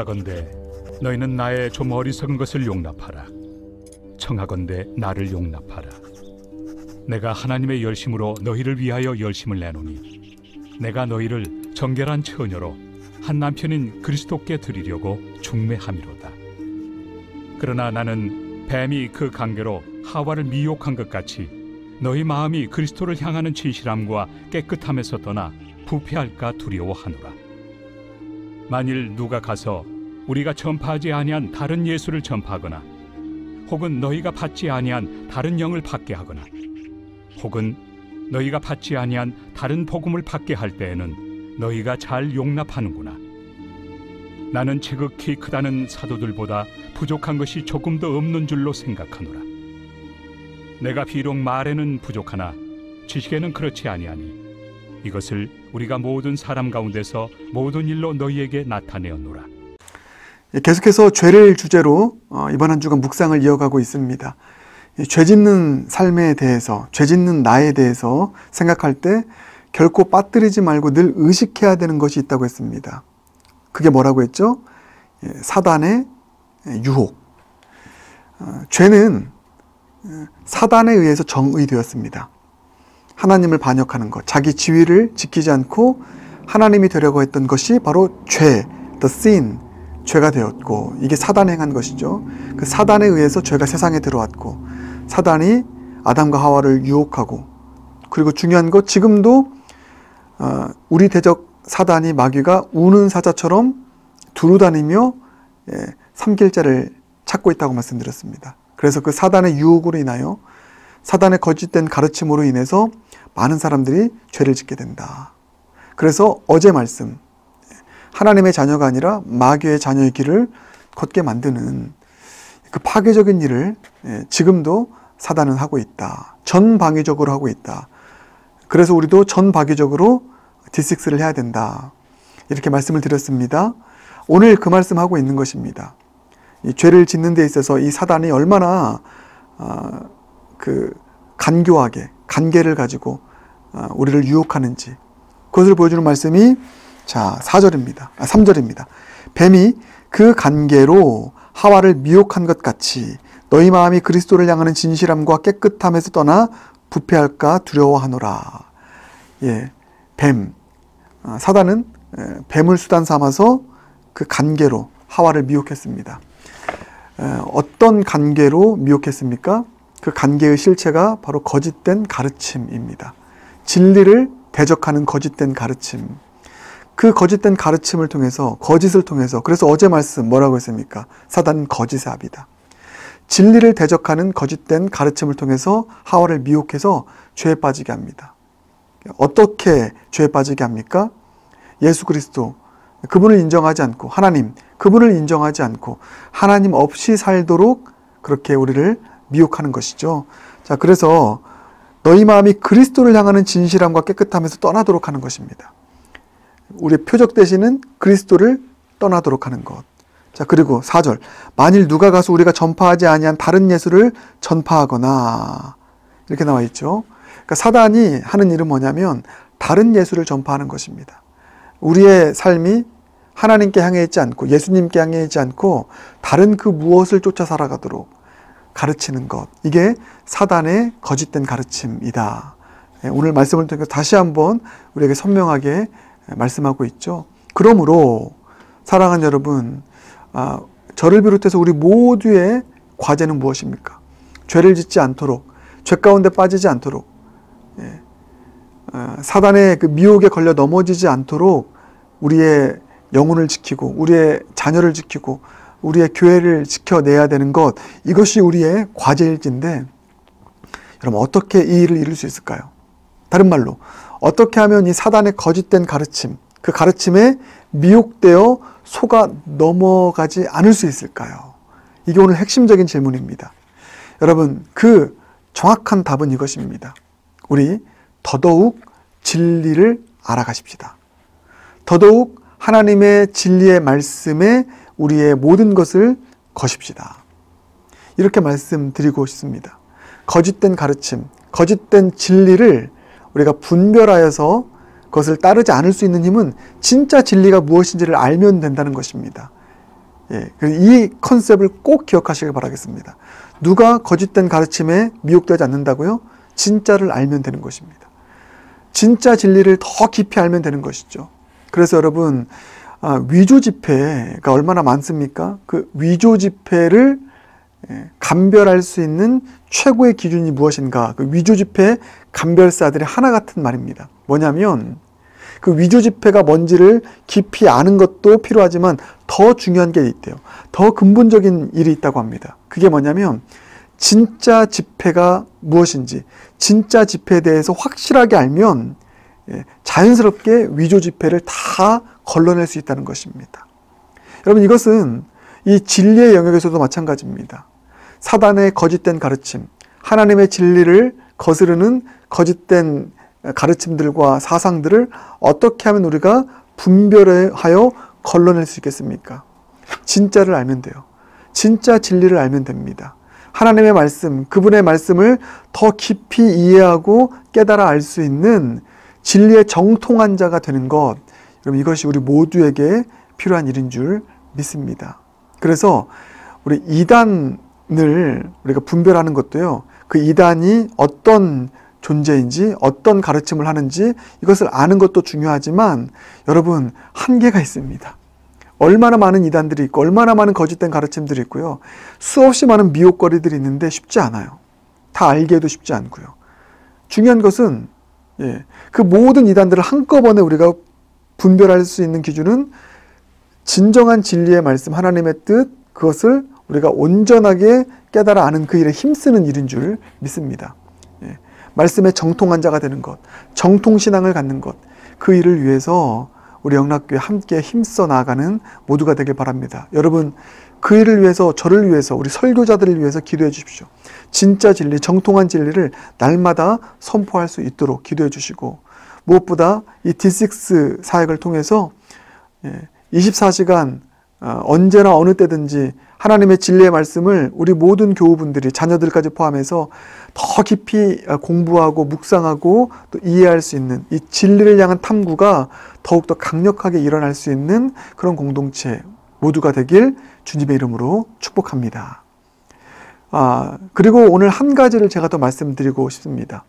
말하건대 너희는 나의 좀 어리석은 것을 용납하라. 청하건대 나를 용납하라. 내가 하나님의 열심으로 너희를 위하여 열심을 내노니 내가 너희를 정결한 처녀로 한 남편인 그리스도께 드리려고 중매함이로다. 그러나 나는 뱀이 그 관계로 하와를 미혹한 것 같이 너희 마음이 그리스도를 향하는 진실함과 깨끗함에서 떠나 부패할까 두려워하노라. 만일 누가 가서 우리가 전파하지 아니한 다른 예수를 전파하거나 혹은 너희가 받지 아니한 다른 영을 받게 하거나 혹은 너희가 받지 아니한 다른 복음을 받게 할 때에는 너희가 잘 용납하는구나. 나는 지극히 크다는 사도들보다 부족한 것이 조금도 없는 줄로 생각하노라. 내가 비록 말에는 부족하나 지식에는 그렇지 아니하니 이것을 우리가 모든 사람 가운데서 모든 일로 너희에게 나타내었노라. 계속해서 죄를 주제로 이번 한 주간 묵상을 이어가고 있습니다. 죄 짓는 삶에 대해서, 죄 짓는 나에 대해서 생각할 때 결코 빠뜨리지 말고 늘 의식해야 되는 것이 있다고 했습니다. 그게 뭐라고 했죠? 사단의 유혹. 죄는 사단에 의해서 정의되었습니다. 하나님을 반역하는 것, 자기 지위를 지키지 않고 하나님이 되려고 했던 것이 바로 죄, the sin, 죄가 되었고, 이게 사단이 행한 것이죠. 그 사단에 의해서 죄가 세상에 들어왔고, 사단이 아담과 하와를 유혹하고, 그리고 중요한 것, 지금도 우리 대적 사단이, 마귀가 우는 사자처럼 두루다니며 삼킬자를 찾고 있다고 말씀드렸습니다. 그래서 그 사단의 유혹으로 인하여, 사단의 거짓된 가르침으로 인해서 많은 사람들이 죄를 짓게 된다. 그래서 어제 말씀, 하나님의 자녀가 아니라 마귀의 자녀의 길을 걷게 만드는 그 파괴적인 일을 지금도 사단은 하고 있다. 전방위적으로 하고 있다. 그래서 우리도 전방위적으로 D6를 해야 된다. 이렇게 말씀을 드렸습니다. 오늘 그 말씀하고 있는 것입니다. 이 죄를 짓는 데 있어서 이 사단이 얼마나 간교하게, 간계를 가지고 우리를 유혹하는지, 그것을 보여주는 말씀이 3절입니다. 뱀이 그 간계로 하와를 미혹한 것 같이 너희 마음이 그리스도를 향하는 진실함과 깨끗함에서 떠나 부패할까 두려워하노라. 뱀. 사단은 뱀을 수단 삼아서 그 간계로 하와를 미혹했습니다. 어떤 간계로 미혹했습니까? 그 간계의 실체가 바로 거짓된 가르침입니다. 진리를 대적하는 거짓된 가르침. 그 거짓된 가르침을 통해서, 거짓을 통해서, 그래서 어제 말씀 뭐라고 했습니까? 사단은 거짓의 아비다. 진리를 대적하는 거짓된 가르침을 통해서 하와를 미혹해서 죄에 빠지게 합니다. 어떻게 죄에 빠지게 합니까? 예수 그리스도, 그분을 인정하지 않고, 하나님, 그분을 인정하지 않고 하나님 없이 살도록 그렇게 우리를 미혹하는 것이죠. 자, 그래서 너희 마음이 그리스도를 향하는 진실함과 깨끗함에서 떠나도록 하는 것입니다. 우리의 표적 되시는 그리스도를 떠나도록 하는 것. 자, 그리고 4절. 만일 누가 가서 우리가 전파하지 아니한 다른 예수를 전파하거나, 이렇게 나와 있죠. 그러니까 사단이 하는 일은 뭐냐면 다른 예수를 전파하는 것입니다. 우리의 삶이 하나님께 향해 있지 않고, 예수님께 향해 있지 않고 다른 그 무엇을 쫓아 살아가도록 가르치는 것. 이게 사단의 거짓된 가르침이다. 오늘 말씀을 통해서 다시 한번 우리에게 선명하게 말씀하고 있죠. 그러므로 사랑하는 여러분, 저를 비롯해서 우리 모두의 과제는 무엇입니까? 죄를 짓지 않도록, 죄 가운데 빠지지 않도록, 사단의 그 미혹에 걸려 넘어지지 않도록 우리의 영혼을 지키고, 우리의 자녀를 지키고, 우리의 교회를 지켜내야 되는 것, 이것이 우리의 과제일진데, 여러분 어떻게 이 일을 이룰 수 있을까요? 다른 말로 어떻게 하면 이 사단의 거짓된 가르침, 그 가르침에 미혹되어 속아 넘어가지 않을 수 있을까요? 이게 오늘 핵심적인 질문입니다. 여러분, 그 정확한 답은 이것입니다. 우리 더더욱 진리를 알아가십시다. 더더욱 하나님의 진리의 말씀에 우리의 모든 것을 거십시다. 이렇게 말씀드리고 싶습니다. 거짓된 가르침, 거짓된 진리를 우리가 분별하여서 그것을 따르지 않을 수 있는 힘은 진짜 진리가 무엇인지를 알면 된다는 것입니다. 예, 이 컨셉을 꼭 기억하시길 바라겠습니다. 누가 거짓된 가르침에 미혹되지 않는다고요? 진짜를 알면 되는 것입니다. 진짜 진리를 더 깊이 알면 되는 것이죠. 그래서 여러분, 위조 지폐가 얼마나 많습니까? 그 위조 지폐를 감별할 수 있는 최고의 기준이 무엇인가? 그 위조 지폐 감별사들의 하나 같은 말입니다. 뭐냐면 그 위조 지폐가 뭔지를 깊이 아는 것도 필요하지만 더 중요한 게 있대요. 더 근본적인 일이 있다고 합니다. 그게 뭐냐면 진짜 지폐가 무엇인지, 진짜 지폐에 대해서 확실하게 알면 자연스럽게 위조 지폐를 다 걸러낼 수 있다는 것입니다. 여러분, 이것은 이 진리의 영역에서도 마찬가지입니다. 사단의 거짓된 가르침, 하나님의 진리를 거스르는 거짓된 가르침들과 사상들을 어떻게 하면 우리가 분별하여 걸러낼 수 있겠습니까? 진짜를 알면 돼요. 진짜 진리를 알면 됩니다. 하나님의 말씀, 그분의 말씀을 더 깊이 이해하고 깨달아 알 수 있는 진리의 정통한 자가 되는 것, 여러분, 이것이 우리 모두에게 필요한 일인 줄 믿습니다. 그래서 우리 이단을 우리가 분별하는 것도요, 그 이단이 어떤 존재인지, 어떤 가르침을 하는지 이것을 아는 것도 중요하지만 여러분, 한계가 있습니다. 얼마나 많은 이단들이 있고 얼마나 많은 거짓된 가르침들이 있고요. 수없이 많은 미혹거리들이 있는데 쉽지 않아요. 다 알기에도 쉽지 않고요. 중요한 것은 그 모든 이단들을 한꺼번에 우리가 분별할 수 있는 기준은 진정한 진리의 말씀, 하나님의 뜻, 그것을 우리가 온전하게 깨달아 아는 그 일에 힘쓰는 일인 줄 믿습니다. 말씀의 정통한 자가 되는 것, 정통신앙을 갖는 것, 그 일을 위해서 우리 영락교회 함께 힘써 나아가는 모두가 되길 바랍니다. 여러분, 그 일을 위해서, 저를 위해서, 우리 설교자들을 위해서 기도해 주십시오. 진짜 진리, 정통한 진리를 날마다 선포할 수 있도록 기도해 주시고, 무엇보다 이 D6 사역을 통해서 24시간 언제나 어느 때든지 하나님의 진리의 말씀을 우리 모든 교우분들이, 자녀들까지 포함해서 더 깊이 공부하고 묵상하고 또 이해할 수 있는 이 진리를 향한 탐구가 더욱더 강력하게 일어날 수 있는 그런 공동체 모두가 되길 주님의 이름으로 축복합니다. 그리고 오늘 한 가지를 제가 더 말씀드리고 싶습니다.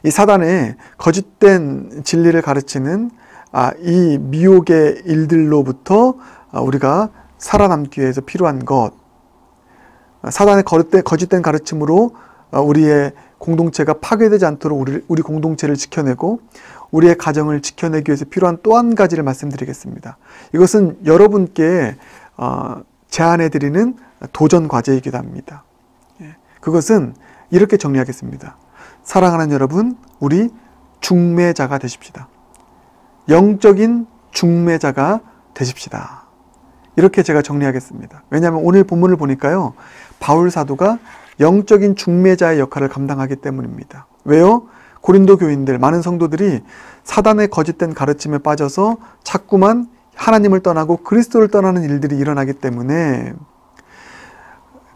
이 사단의 거짓된 진리를 가르치는 이 미혹의 일들로부터 우리가 살아남기 위해서 필요한 것, 사단의 거짓된 가르침으로 우리의 공동체가 파괴되지 않도록 우리 공동체를 지켜내고 우리의 가정을 지켜내기 위해서 필요한 또 한 가지를 말씀드리겠습니다. 이것은 여러분께 제안해드리는 도전 과제이기도 합니다. 그것은 이렇게 정리하겠습니다. 사랑하는 여러분, 우리 중매자가 되십시다. 영적인 중매자가 되십시다. 이렇게 제가 정리하겠습니다. 왜냐하면 오늘 본문을 보니까요, 바울 사도가 영적인 중매자의 역할을 감당하기 때문입니다. 왜요? 고린도 교인들, 많은 성도들이 사단의 거짓된 가르침에 빠져서 자꾸만 하나님을 떠나고 그리스도를 떠나는 일들이 일어나기 때문에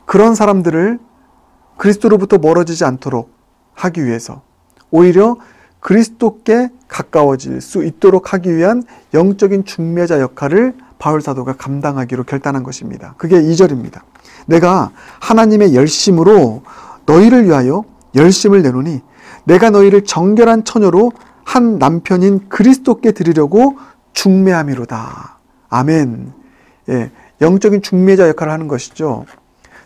그런 사람들을 그리스도로부터 멀어지지 않도록 하기 위해서, 오히려 그리스도께 가까워질 수 있도록 하기 위한 영적인 중매자 역할을 바울 사도가 감당하기로 결단한 것입니다. 그게 2절입니다. 내가 하나님의 열심으로 너희를 위하여 열심을 내노니 내가 너희를 정결한 처녀로 한 남편인 그리스도께 드리려고 중매함이로다. 아멘. 영적인 중매자 역할을 하는 것이죠.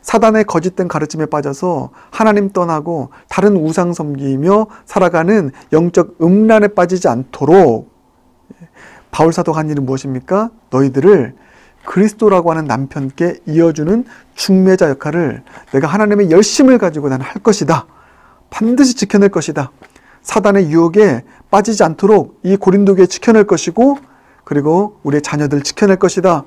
사단의 거짓된 가르침에 빠져서 하나님 떠나고 다른 우상 섬기며 살아가는 영적 음란에 빠지지 않도록 바울 사도가 한 일은 무엇입니까? 너희들을 그리스도라고 하는 남편께 이어주는 중매자 역할을 내가 하나님의 열심을 가지고 나는 할 것이다. 반드시 지켜낼 것이다. 사단의 유혹에 빠지지 않도록 이 고린도교회 지켜낼 것이고, 그리고 우리의 자녀들을 지켜낼 것이다.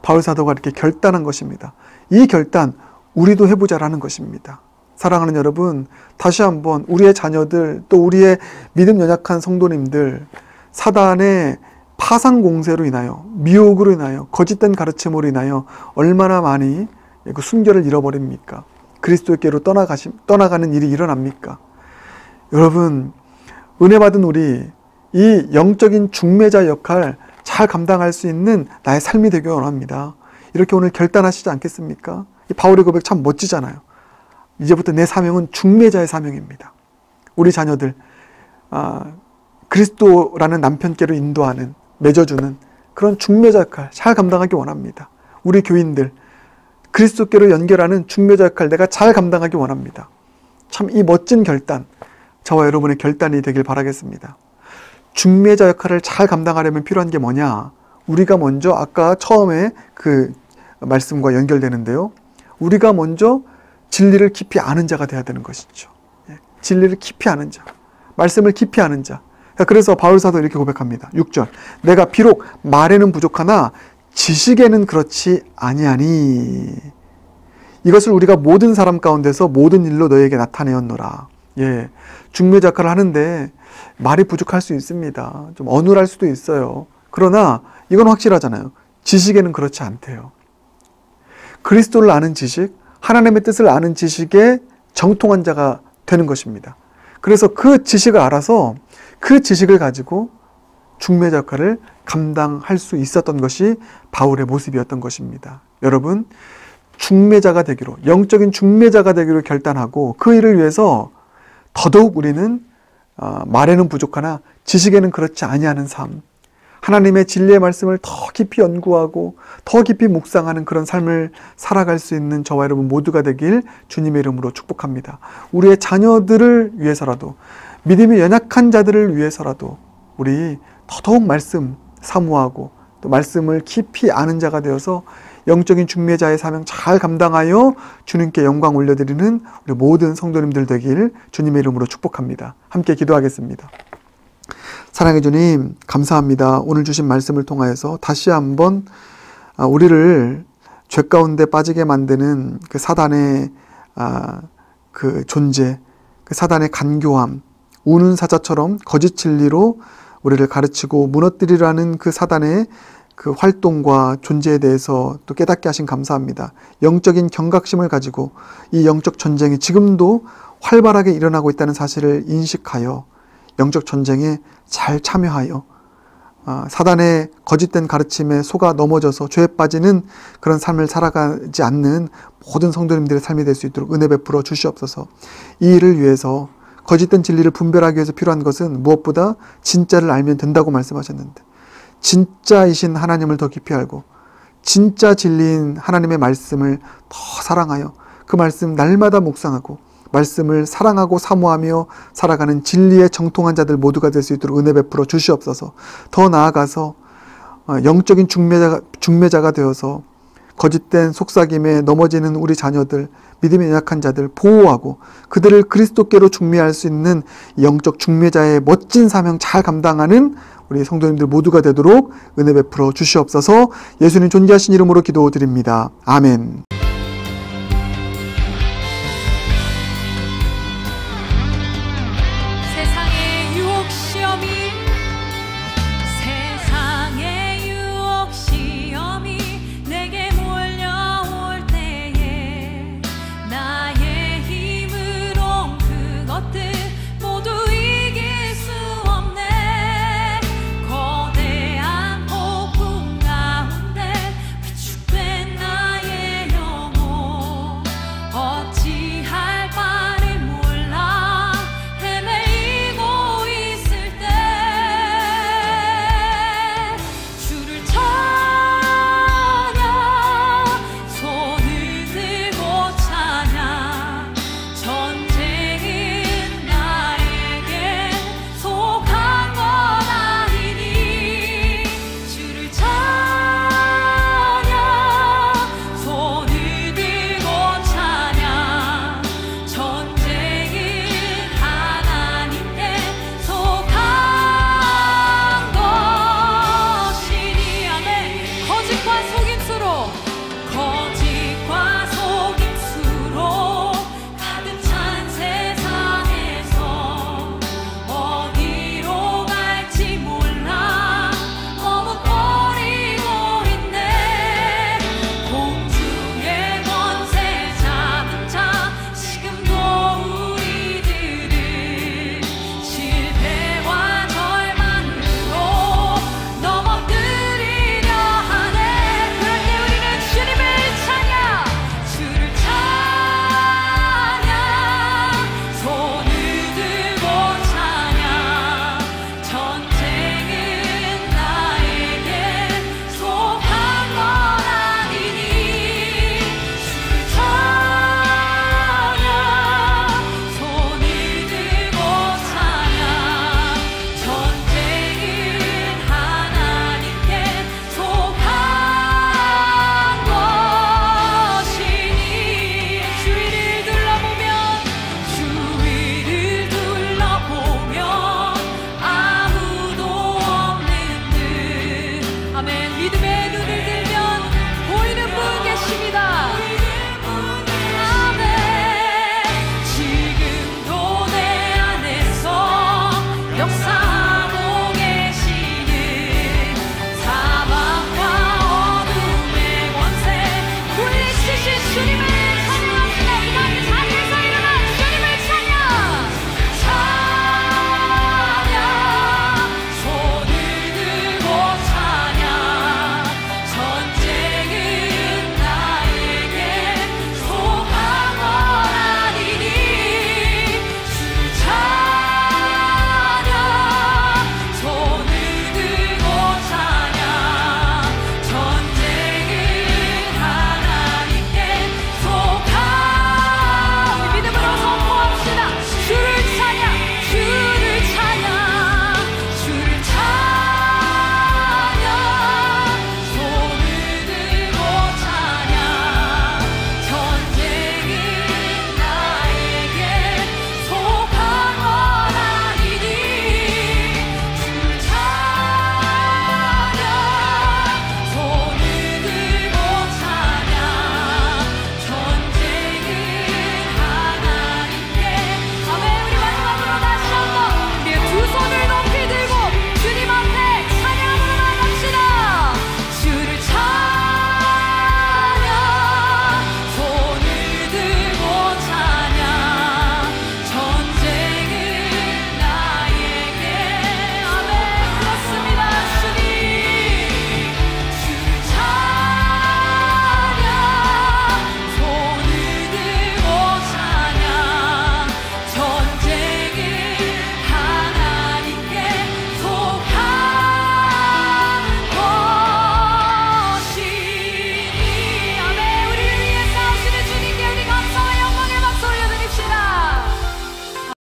바울 사도가 이렇게 결단한 것입니다. 이 결단 우리도 해보자라는 것입니다. 사랑하는 여러분, 다시 한번 우리의 자녀들, 또 우리의 믿음 연약한 성도님들, 사단의 파상 공세로 인하여, 미혹으로 인하여, 거짓된 가르침으로 인하여 얼마나 많이 그 순결을 잃어버립니까? 그리스도께로 떠나가는 일이 일어납니까? 여러분, 은혜 받은 우리 이 영적인 중매자 역할 잘 감당할 수 있는 나의 삶이 되길 원합니다. 이렇게 오늘 결단하시지 않겠습니까? 이 바울의 고백 참 멋지잖아요. 이제부터 내 사명은 중매자의 사명입니다. 우리 자녀들 그리스도라는 남편께로 인도하는, 맺어주는 그런 중매자 역할 잘 감당하기 원합니다. 우리 교인들 그리스도께로 연결하는 중매자 역할 내가 잘 감당하기 원합니다. 참 이 멋진 결단, 저와 여러분의 결단이 되길 바라겠습니다. 중매자 역할을 잘 감당하려면 필요한 게 뭐냐? 우리가 먼저 아까 처음에 그 말씀과 연결되는데요. 우리가 먼저 진리를 깊이 아는 자가 되어야 되는 것이죠. 진리를 깊이 아는 자, 말씀을 깊이 아는 자. 그래서 바울사도 이렇게 고백합니다. 6절, 내가 비록 말에는 부족하나 지식에는 그렇지 아니하니 이것을 우리가 모든 사람 가운데서 모든 일로 너에게 나타내었노라. 예, 중매자 역할을 하는데 말이 부족할 수 있습니다. 좀 어눌할 수도 있어요. 그러나 이건 확실하잖아요. 지식에는 그렇지 않대요. 그리스도를 아는 지식, 하나님의 뜻을 아는 지식에 정통한 자가 되는 것입니다. 그래서 그 지식을 알아서 그 지식을 가지고 중매자 역할을 감당할 수 있었던 것이 바울의 모습이었던 것입니다. 여러분, 중매자가 되기로, 영적인 중매자가 되기로 결단하고 그 일을 위해서 더더욱 우리는 말에는 부족하나 지식에는 그렇지 아니하는 삶, 하나님의 진리의 말씀을 더 깊이 연구하고 더 깊이 묵상하는 그런 삶을 살아갈 수 있는 저와 여러분 모두가 되길 주님의 이름으로 축복합니다. 우리의 자녀들을 위해서라도, 믿음이 연약한 자들을 위해서라도 우리 더더욱 말씀 사모하고 또 말씀을 깊이 아는 자가 되어서 영적인 중매자의 사명 잘 감당하여 주님께 영광 올려드리는 우리 모든 성도님들 되길 주님의 이름으로 축복합니다. 함께 기도하겠습니다. 사랑의 주님, 감사합니다. 오늘 주신 말씀을 통하여서 다시 한번 우리를 죄 가운데 빠지게 만드는 그 사단의 그 존재, 그 사단의 간교함, 우는 사자처럼 거짓 진리로 우리를 가르치고 무너뜨리라는 그 사단의 그 활동과 존재에 대해서 또 깨닫게 하신 감사합니다. 영적인 경각심을 가지고 이 영적 전쟁이 지금도 활발하게 일어나고 있다는 사실을 인식하여 영적 전쟁에 잘 참여하여 사단의 거짓된 가르침에 속아 넘어져서 죄에 빠지는 그런 삶을 살아가지 않는 모든 성도님들의 삶이 될 수 있도록 은혜 베풀어 주시옵소서. 이 일을 위해서 거짓된 진리를 분별하기 위해서 필요한 것은 무엇보다 진짜를 알면 된다고 말씀하셨는데, 진짜이신 하나님을 더 깊이 알고 진짜 진리인 하나님의 말씀을 더 사랑하여 그 말씀 날마다 묵상하고 말씀을 사랑하고 사모하며 살아가는 진리에 정통한 자들 모두가 될 수 있도록 은혜 베풀어 주시옵소서. 더 나아가서 영적인 중매자가 되어서 거짓된 속삭임에 넘어지는 우리 자녀들, 믿음이 연약한 자들 보호하고 그들을 그리스도께로 중매할 수 있는 영적 중매자의 멋진 사명 잘 감당하는 우리 성도님들 모두가 되도록 은혜 베풀어 주시옵소서. 예수님 존귀하신 이름으로 기도드립니다. 아멘.